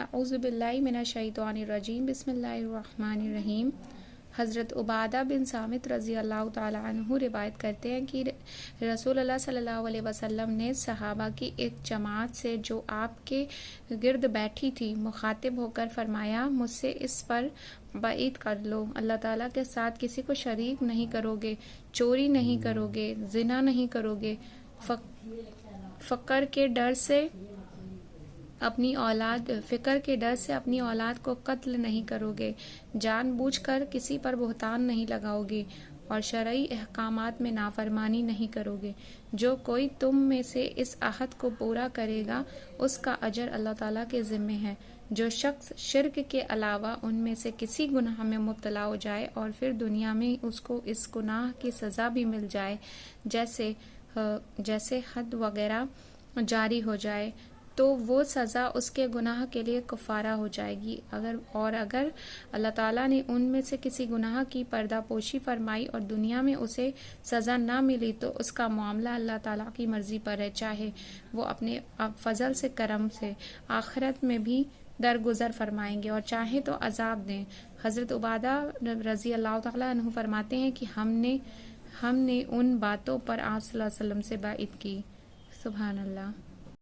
اعوذ باللہ من الشیطان الرجیم بسم اللہ الرحمن الرحیم۔ حضرت عبادہ بن صامت رضی اللہ تعالیٰ عنہ روایت کرتے ہیں کہ رسول اللہ صلی اللہ علیہ وسلم نے صحابہ کی ایک جماعت سے جو آپ کے گرد بیٹھی تھی مخاطب ہو کر فرمایا، مجھ سے اس پر بعید کر لو، اللہ تعالیٰ کے ساتھ کسی کو شریک نہیں کرو گے، چوری نہیں کرو گے، زنا نہیں کرو گے، فقر کے ڈر سے اپنی اولاد کو قتل نہیں کرو گے، جان بوجھ کر کسی پر بہتان نہیں لگاؤ گے اور شرعی احکامات میں نافرمانی نہیں کرو گے۔ جو کوئی تم میں سے اس عہد کو پورا کرے گا اس کا اجر اللہ تعالیٰ کے ذمے ہے۔ جو شخص شرک کے علاوہ ان میں سے کسی گناہ میں مبتلا ہو جائے اور پھر دنیا میں اس کو اس گناہ کی سزا بھی مل جائے، جیسے حد وغیرہ جاری ہو جائے، تو وہ سزا اس کے گناہ کے لیے کفارہ ہو جائے گی۔ اگر اللہ تعالیٰ نے ان میں سے کسی گناہ کی پردہ پوشی فرمائی اور دنیا میں اسے سزا نہ ملی تو اس کا معاملہ اللہ تعالیٰ کی مرضی پر ہے، چاہے وہ اپنے فضل سے کرم سے آخرت میں بھی درگزر فرمائیں گے اور چاہے تو عذاب دیں۔ حضرت عبادہ رضی اللہ تعالیٰ عنہ فرماتے ہیں کہ ہم نے ان باتوں پر آپ صلی اللہ علیہ وسلم سے بیعت کی۔ سبحان اللہ۔